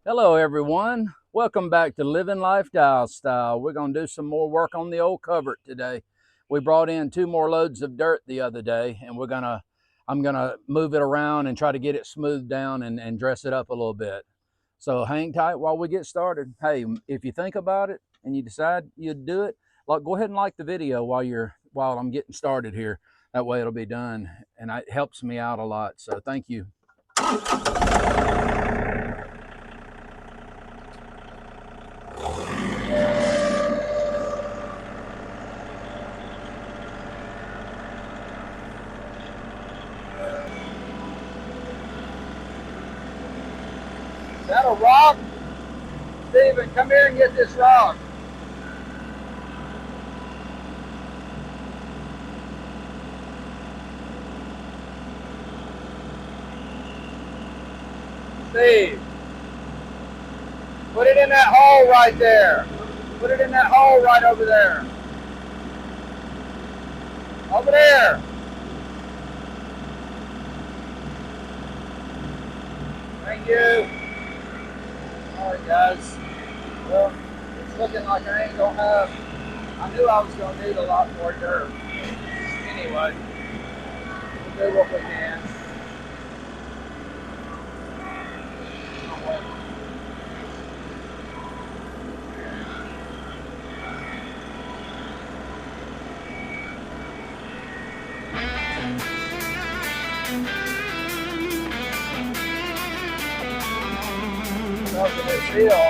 Hello everyone, welcome back to Living Life Dial Style. We're going to do some more work on the old culvert today. We brought in 2 more loads of dirt the other day, and I'm gonna move it around and try to get it smoothed down and dress it up a little bit. So hang tight while we get started. Hey, if you think about it and you decide you'd do it, go ahead and like the video while I'm getting started here. That way it'll be done, and it helps me out a lot. So thank you. Is that a rock? Steven, come here and get this rock. Steve, put it in that hole right there. Put it in that hole right over there. Over there. Thank you. Alright guys, well, it's looking like I ain't gonna have, I knew I was gonna need a lot more dirt. Anyway, we'll do what we can. That's a big deal.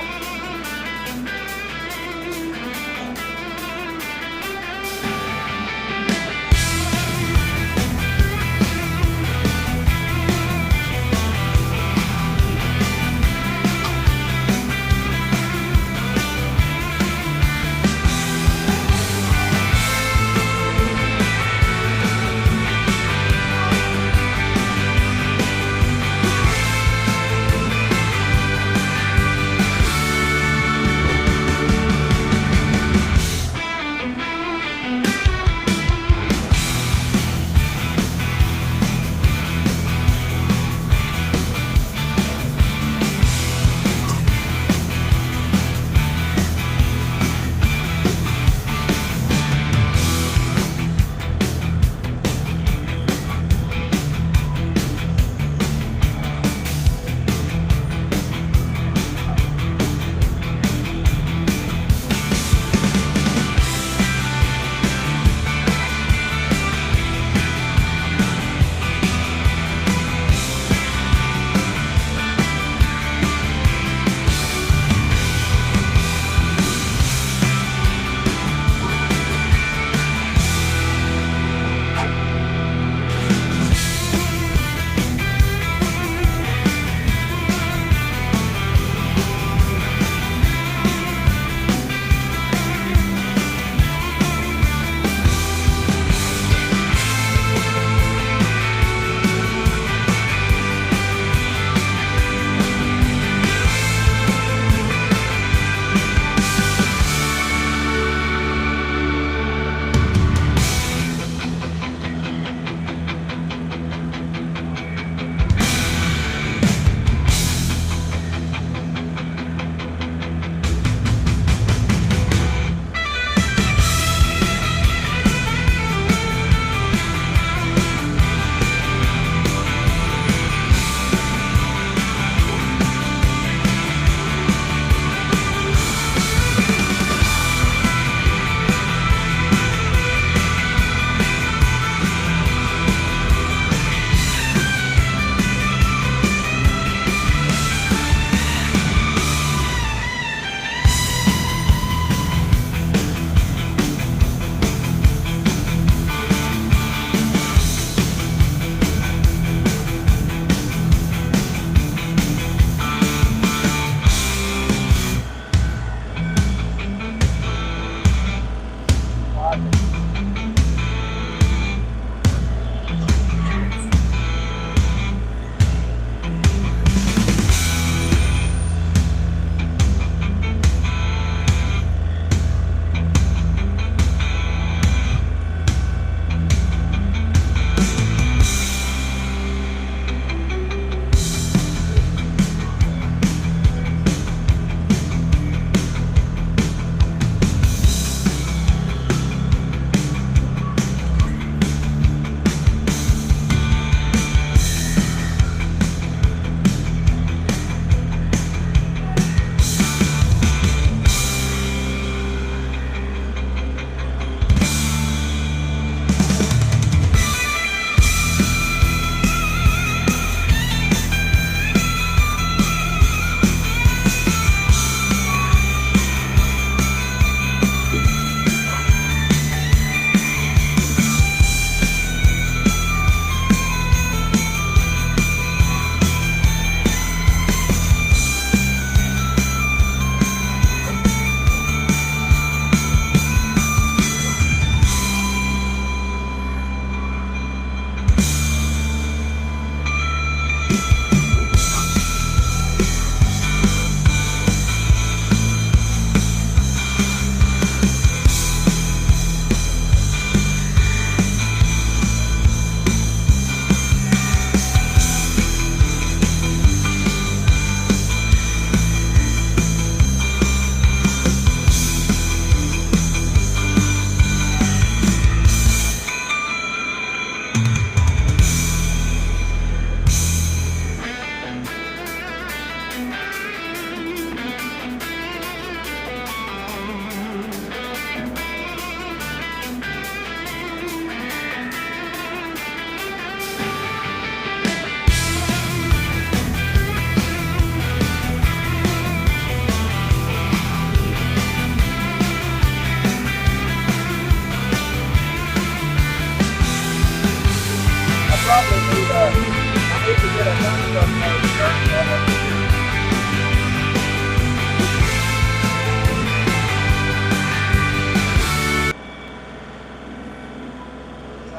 get a bunch of those dirt over here.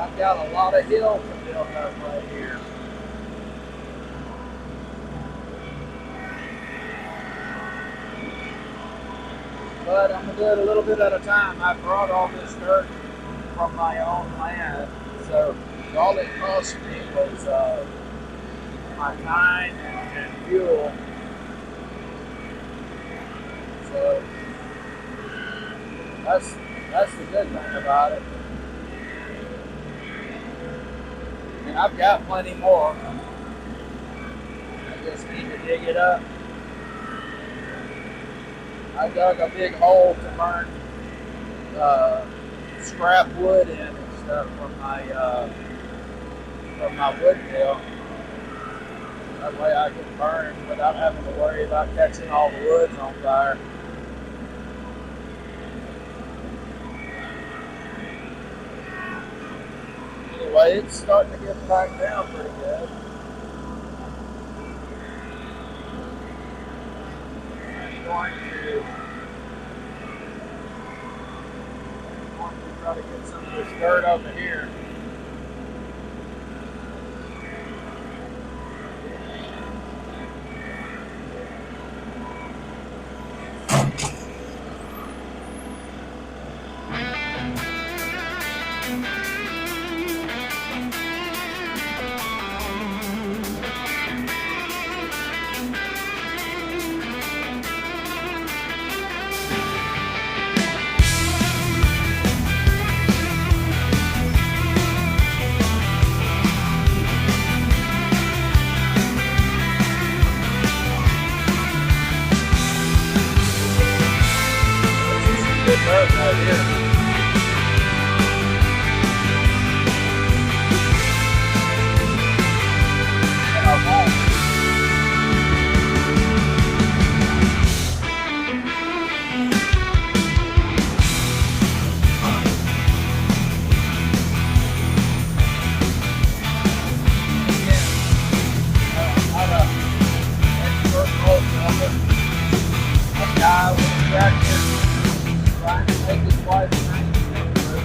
I've got a lot of hill to build up right here. But I'm going to do it a little bit at a time. I brought all this dirt from my own land, so all it cost me was my time and fuel. So that's the good thing about it. And I've got plenty more. I just need to dig it up. I dug a big hole to burn scrap wood in and stuff from my wood mill. That way I can burn without having to worry about catching all the woods on fire. Anyway, it's starting to get back down pretty good. I'm going to try to get some of this dirt over here. Good dirt right here. And I won't. I'm an expert road builder. A guy with a tractor trying to make his wife's dreams come true.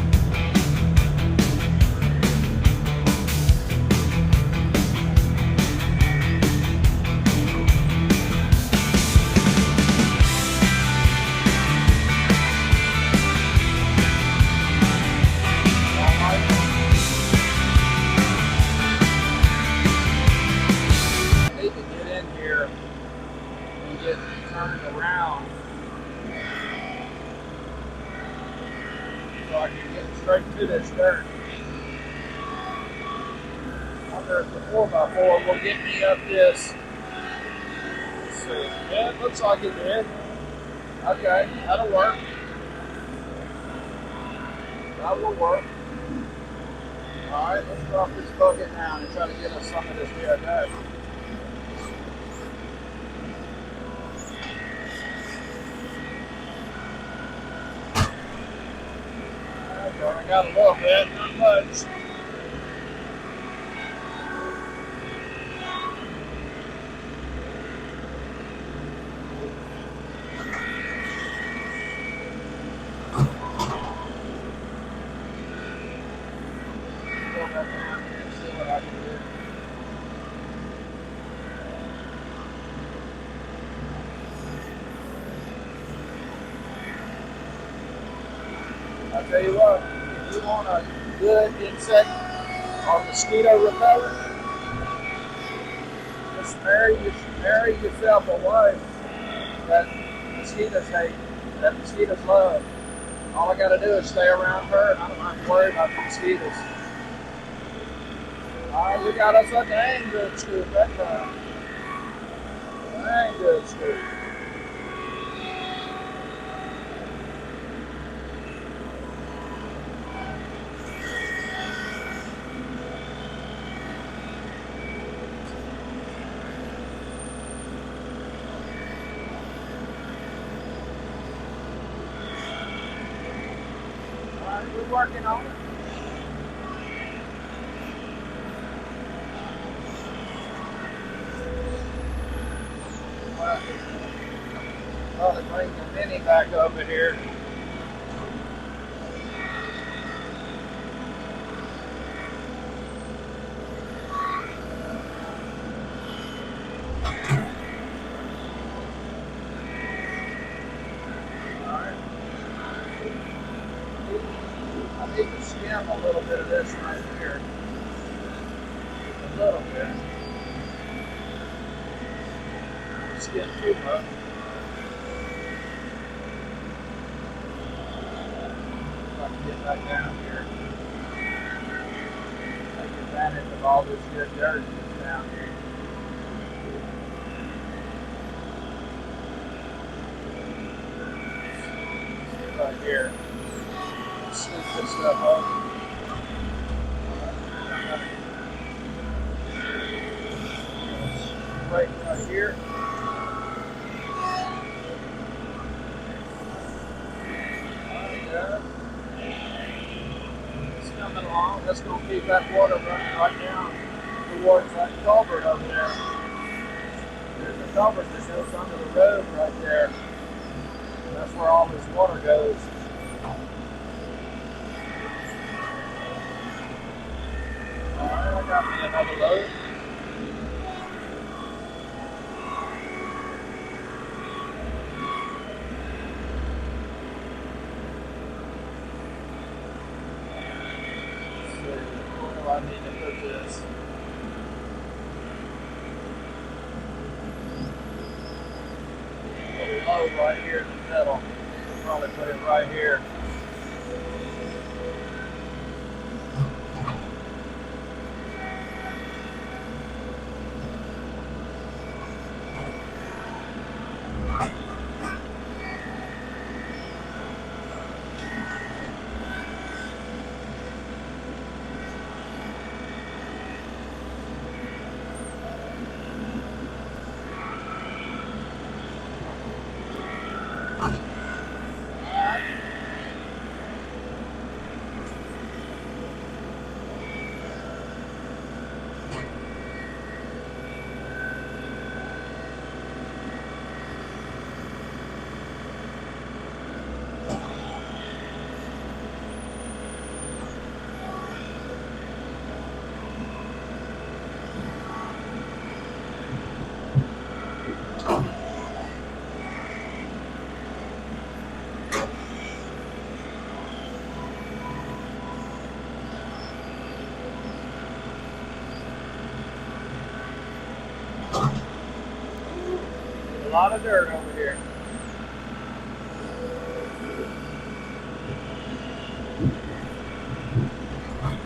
I need to get in here and get turned around so I can get straight to this dirt. I wonder if the 4x4 will get me up this. Let's see. Yeah, it looks like it did. Okay, that'll work. That will work. Alright, let's drop this bucket down and try to get us some of this here dirt. I got a little bit, not much. Fill that down here and see what I can do. I'll tell you what, if you want a good insect or mosquito repellent, just marry yourself away that mosquitoes hate, that mosquitoes love. All I gotta do is stay around her and I don't have to worry about the mosquitoes. Alright, we got us a dang good scoop that time. Dang good scoop. We're working on it. Well, to bring the mini back over here. I need to skim a little bit of this right here. A little bit. Skim too much. If I can get back down here. Take advantage of all this good dirt that's down here. Right here. Scoop this stuff up. Right here. It's coming along. That's going to keep that water running right down towards that culvert over there. There's a culvert that goes under the road right there. That's where all this water goes. Alright, I got me another load. Let's see, where do I need to put this? Put a load right here in the middle. Probably put it right here. A lot of dirt over here.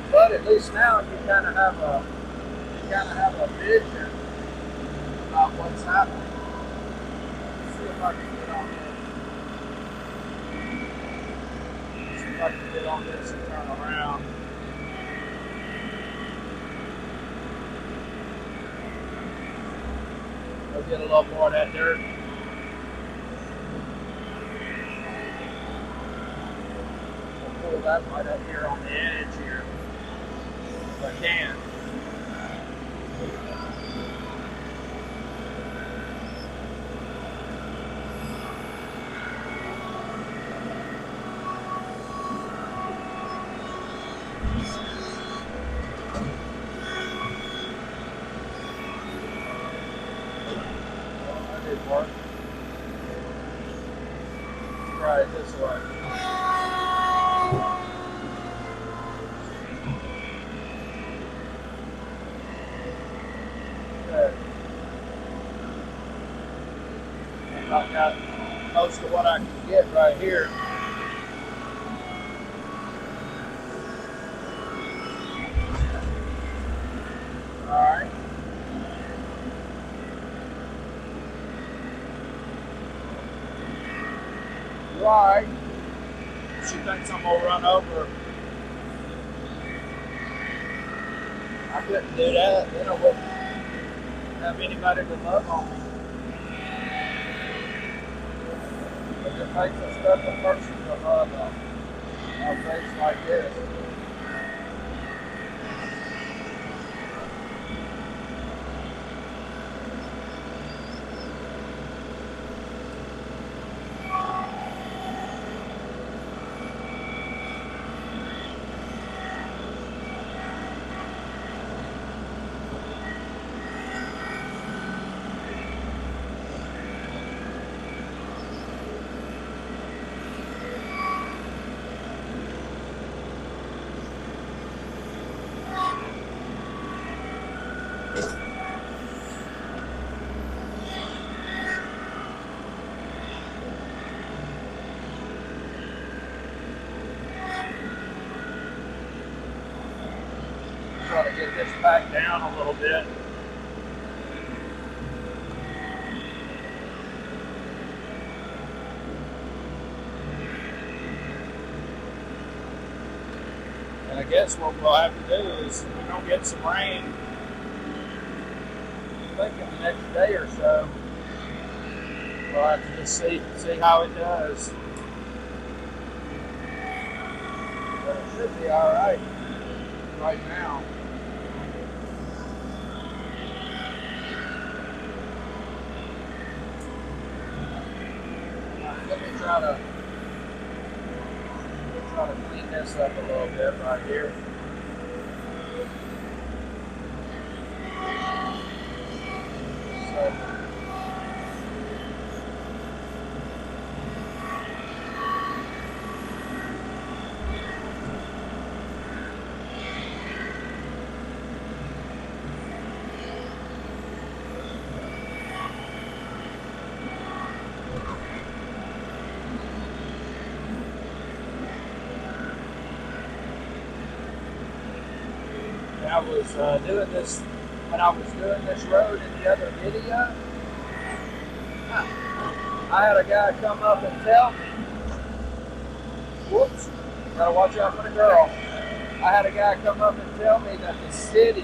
But at least now you kind of have a vision about what's happening. Let's see if I can get on this. See if I can get on this and turn around. We'll get a little more of that dirt. We'll pull that right up here on the edge here. If I can. That did work. Let's try it this way. I've got most of what I can get right here. Alright. Right. She thinks I'm gonna run over. I couldn't do that. Then I wouldn't have anybody to love on me. It makes a special person to love on a place like this. this back down a little bit. And I guess what we'll have to do is we're going to get some rain. I think in the next day or so. We'll have to just see how it does. But it should be all right now. Let me try to clean this up a little bit right here. So, I was doing this when I was doing this road in the other video. I had a guy come up and tell me, whoops, gotta watch out for the girl. I had a guy come up and tell me that the city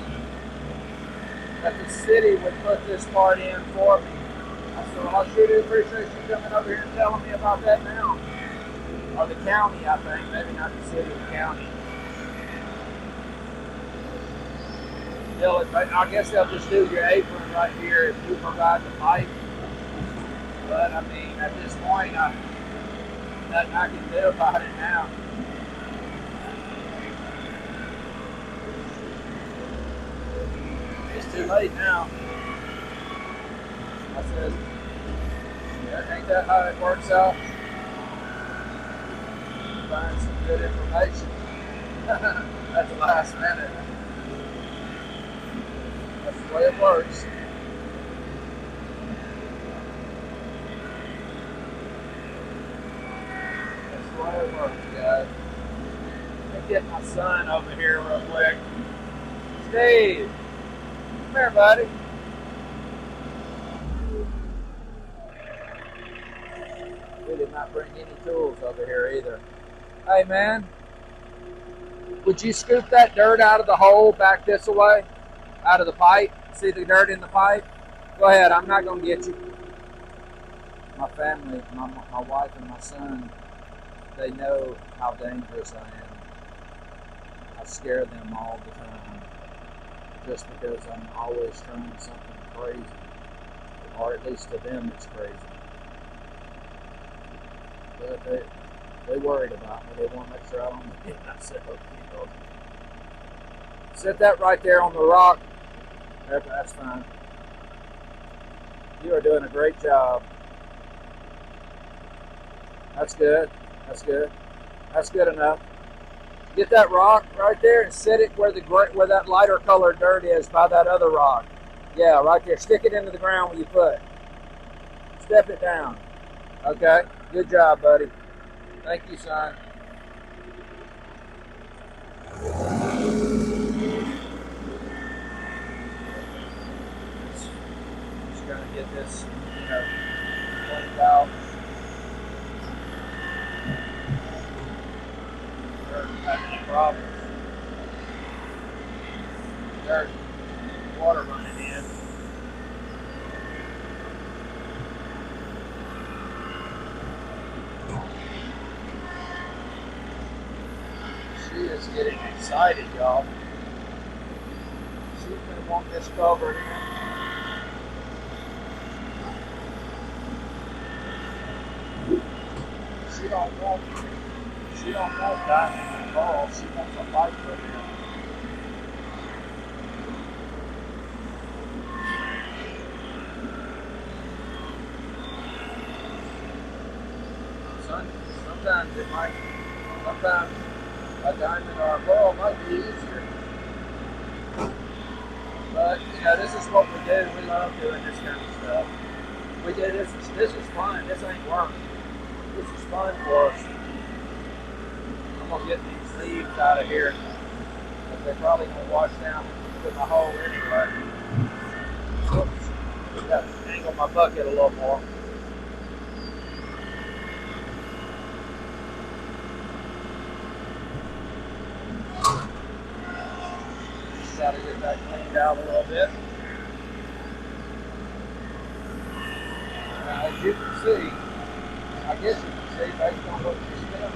would put this part in for me. I said, well, I sure do appreciate you coming over here and telling me about that now. Or the county, I think, maybe not the city, the county. I guess they'll just do your apron right here if you provide the pipe. But I mean, at this point, nothing I can do about it now. It's too late now. I said, yeah, ain't that how it works out? Find some good information at the last minute. That's the way it works. That's the way it works, guys. Let me get my son over here real quick. Steve, come here, buddy. We did not bring any tools over here either. Hey, man, would you scoop that dirt out of the hole back this way? Out of the pipe? See the dirt in the pipe? Go ahead, I'm not going to get you. My family, my wife and my son, they know how dangerous I am. I scare them all the time just because I'm always trying something crazy. Or at least to them it's crazy. But they worried about me. They want to make sure I don't get myself killed. Set that right there on the rock. That's fine. You are doing a great job. That's good. That's good. That's good enough. Get that rock right there and set it where that lighter colored dirt is by that other rock. Yeah, right there. Stick it into the ground where you put. Step it down. Okay. Good job, buddy. Thank you, son. Just gonna get this, cleaned out. Dirt had any problems. Dirt, water running in. She is getting excited, y'all. She's gonna want this culvert in. She don't want diamond and ball. She wants a pipe put in. Sometimes a diamond or a ball might be easier. But this is what we do. We love doing this kind of stuff. We do this. This is fun. This ain't work. This is fun for us. I'm gonna get these leaves out of here, but they're probably gonna wash down to my hole anyway. Oops. Got to angle my bucket a little more. Just try to get that cleaned out a little bit. Now, as you can see, I guess you can see based on what you're spinning.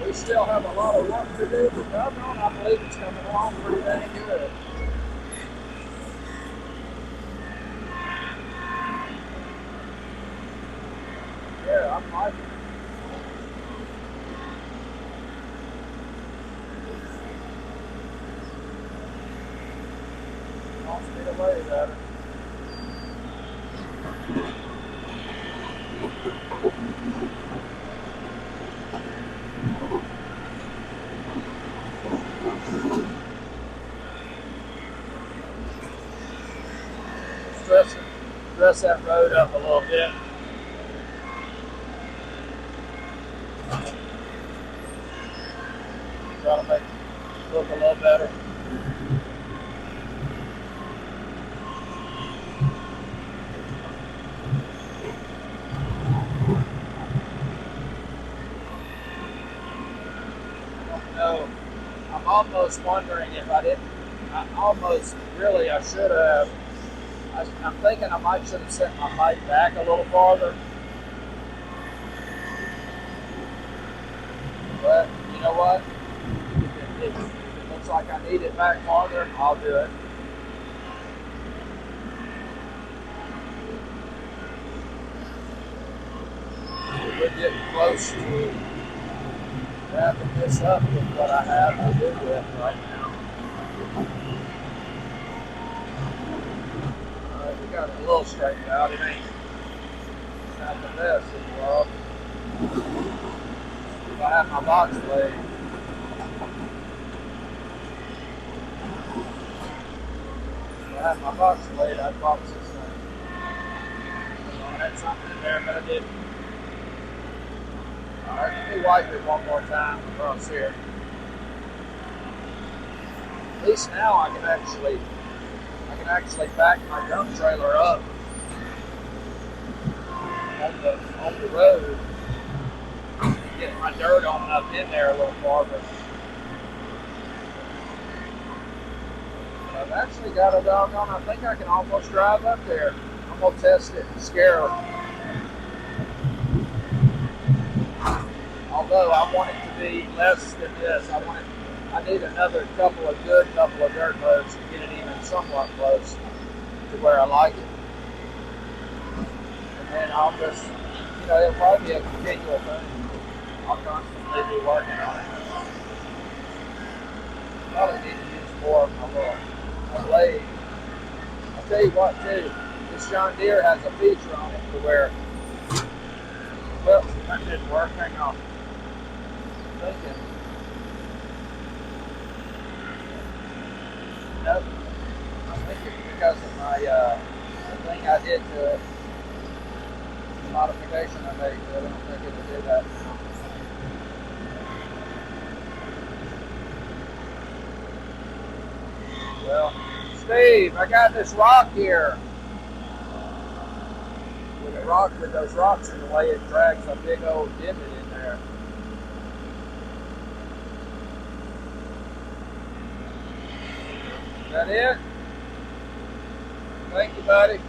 We still have a lot of work to do, but doggone, I believe it's coming along pretty dang good. Yeah, I'm liking it. Wants me to wave at it. Dress that road up a little bit. Try to make it look a little better. No, I'm almost wondering if I didn't. I should have. I'm thinking I might should have set my mic back a little farther. But you know what? If it looks like I need it back farther, I'll do it. We're getting close to wrapping this up with what I have to do with right now. Alright, we got it a little straightened out. It ain't not the best in the world. If I have my box blade, I'd box this thing. I had something in there, but I didn't. Alright, let me wipe it one more time across here. At least now I can actually back my dump trailer up on the road and get my dirt on up in there a little farther. But I've actually got a doggone, I think I can almost drive up there. I'm gonna test it and scare her. Although I want it to be less than this. I need another couple of dirt loads to get it even somewhat close to where I like it. And then I'll just, it'll probably be a continual thing. I'll constantly be working on it. Probably need to use more of my blade. I'll tell you what too, this John Deere has a feature on it to where, well, that didn't work, hang on. I'm thinking, nope. I think it's because of the thing I did to it, the modification I made to it. I don't think it would do that now. Well, Steve, I got this rock here. With those rocks in the way, it drags a big old divot in there. Is that it? Thank you, buddy.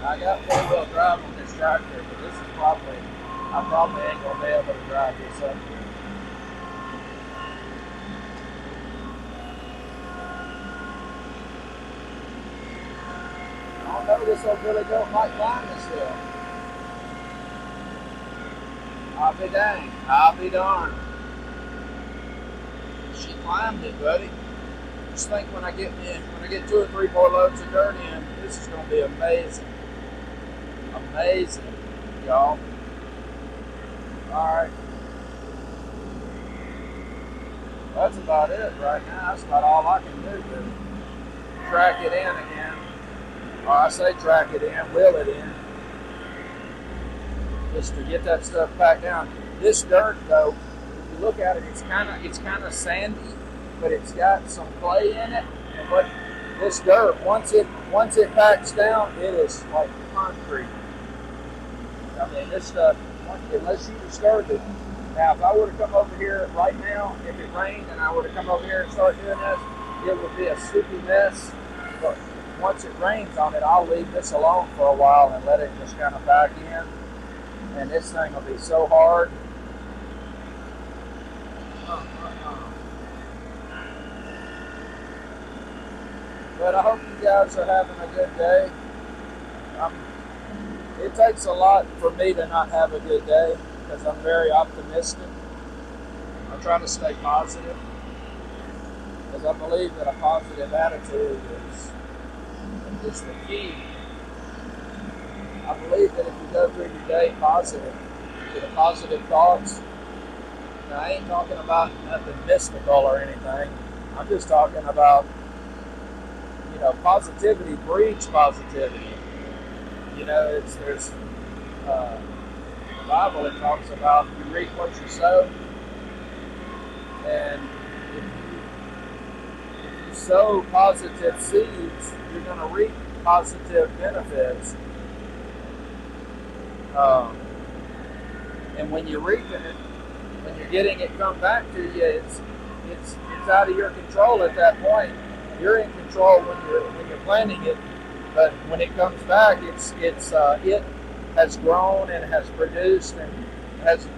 I got four-wheel drive on this tractor, but this is I probably ain't gonna be able to drive this up here. I don't know, this old Billy Goat might climb this hill. I'll be dang. I'll be darned. She climbed it, buddy. Just think when I get 2 or 3 more loads of dirt in, this is going to be amazing. Amazing, y'all. Alright, that's about it right now. That's about all I can do to track it in again. Or I say track it in, wheel it in. Just to get that stuff packed down. This dirt though, if you look at it, it's kinda sandy, but it's got some clay in it. And what this dirt, once it packs down, it is like concrete. I mean, this stuff, unless you disturb it. Now, if I were to come over here right now, if it rained and I were to come over here and start doing this, it would be a soupy mess. But once it rains on it, I'll leave this alone for a while and let it just kind of back in. And this thing will be so hard. But I hope you guys are having a good day. It takes a lot for me to not have a good day because I'm very optimistic. I try to stay positive because I believe that a positive attitude is the key. I believe that if you go through your day positive, with positive thoughts, now I ain't talking about nothing mystical or anything. I'm just talking about, positivity breeds positivity. There's in the Bible it talks about you reap what you sow, and if you sow positive seeds, you're going to reap positive benefits. And when you're reaping it, when you're getting it come back to you, it's out of your control at that point. You're in control when you're planting it, but when it comes back, it has grown and has produced and has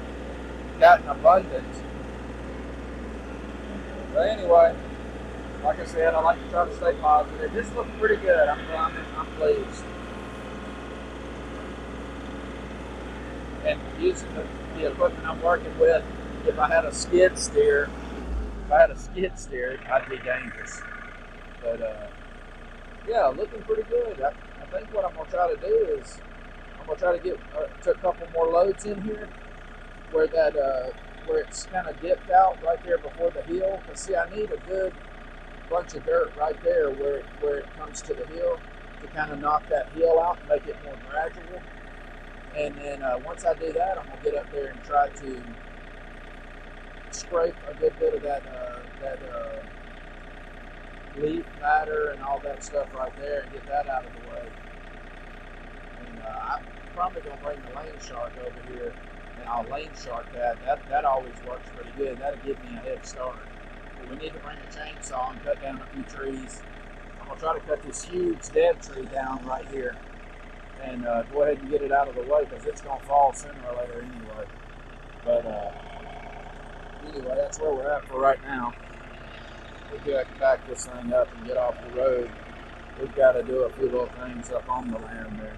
gotten abundance. But anyway, like I said, I like to try to stay positive. This looks pretty good. I'm pleased. And using the equipment I'm working with, if I had a skid steer, I'd be dangerous. But yeah, looking pretty good. I think what I'm gonna try to do is I'm gonna try to get to a couple more loads in here where where it's kind of dipped out right there before the hill. Cause see, I need a good bunch of dirt right there where it comes to the hill to kind of knock that hill out and make it more gradual. And then once I do that, I'm gonna get up there and try to scrape a good bit of that leaf matter and all that stuff right there and get that out of the way. And I'm probably gonna bring the lane shark over here and I'll lane shark that. That always works pretty good. That'll give me a head start. But we need to bring a chainsaw and cut down a few trees. I'm gonna try to cut this huge dead tree down right here and go ahead and get it out of the way because it's going to fall sooner or later anyway. But anyway, that's where we're at for right now. We've got to back this thing up and get off the road. We've got to do a few little things up on the land there.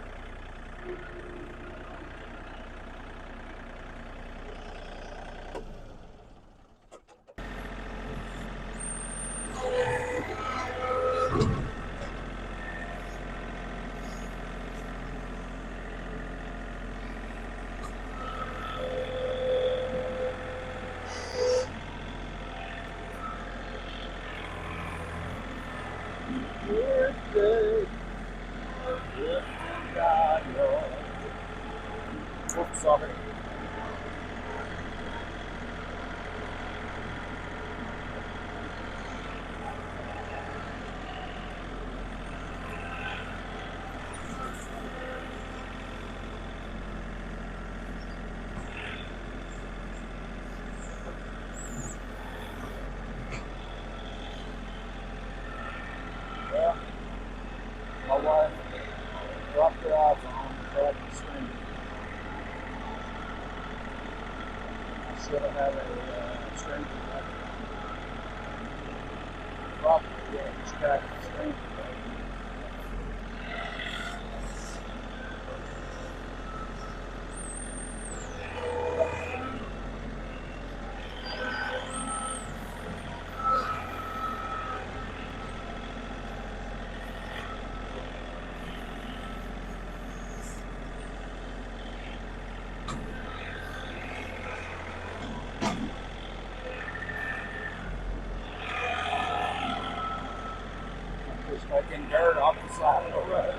Oops, sorry. Well, my wife dropped her iPhone and tried to screen. I should have had a screen protector. Probably, yeah, just cracked the screen protector. Just making dirt off the side of the road.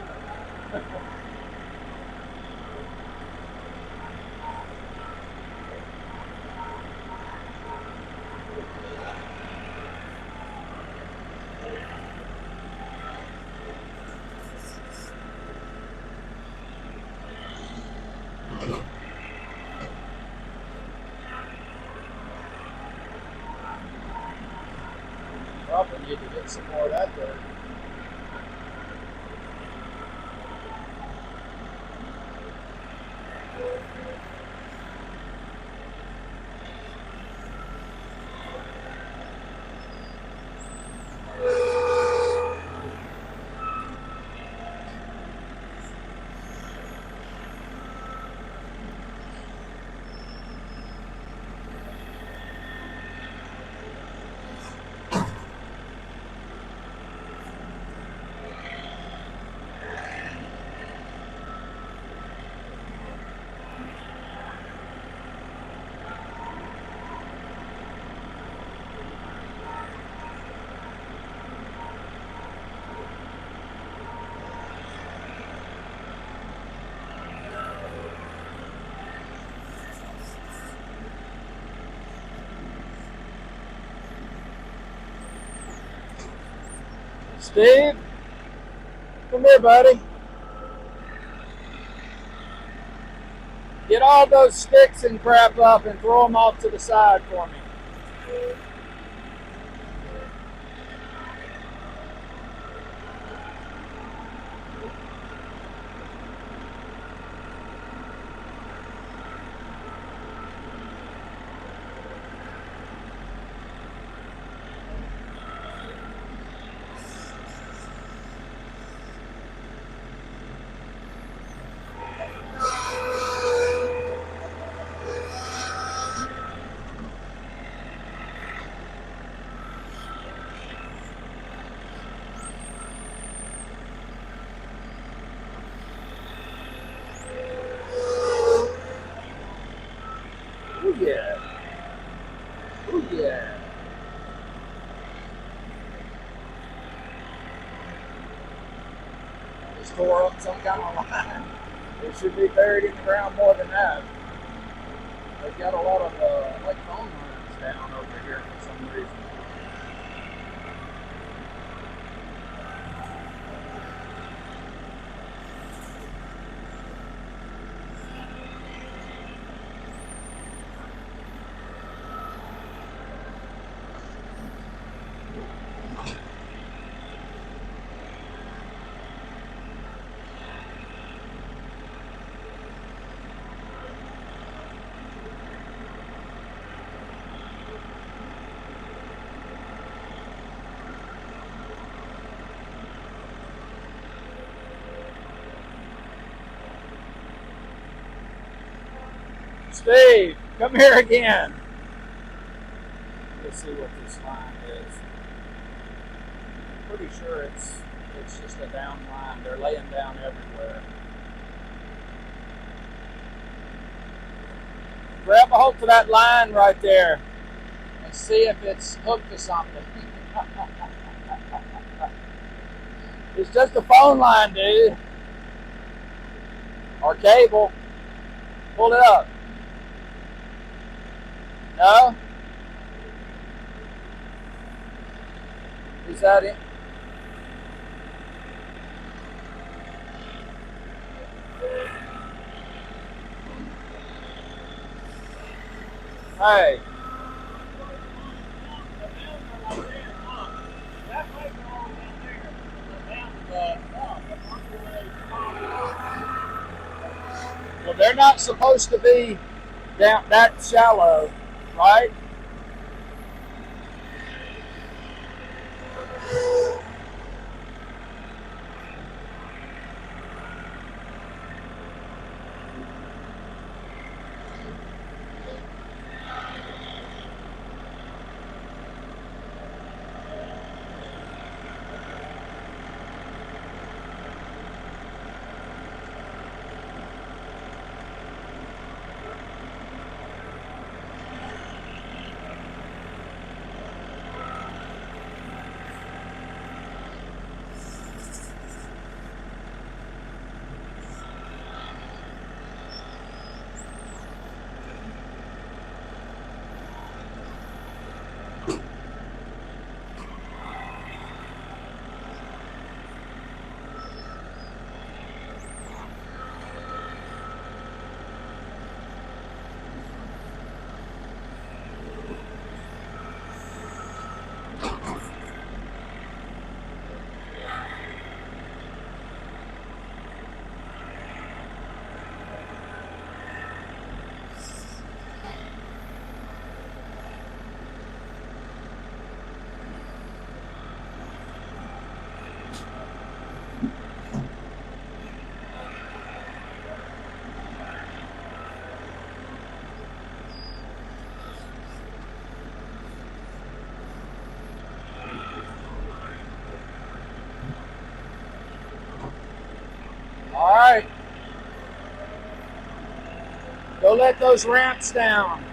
Probably need to get some more of that dirt. Steve, come here, buddy. Get all those sticks and crap up and throw them off to the side for me. Oh yeah. Oh yeah. Just tore up some kind of line. It should be buried in the ground more than that. They've got a lot of like phone lines down over here for some reason. Steve, come here again. Let's see what this line is. I'm pretty sure it's just a down line. They're laying down everywhere. Grab a hold to that line right there and see if it's hooked to something. It's just a phone line, dude. Or cable. Pull it up. No? Is that it? Hey. Well, they're not supposed to be down that shallow, right? right. Go let those ramps down.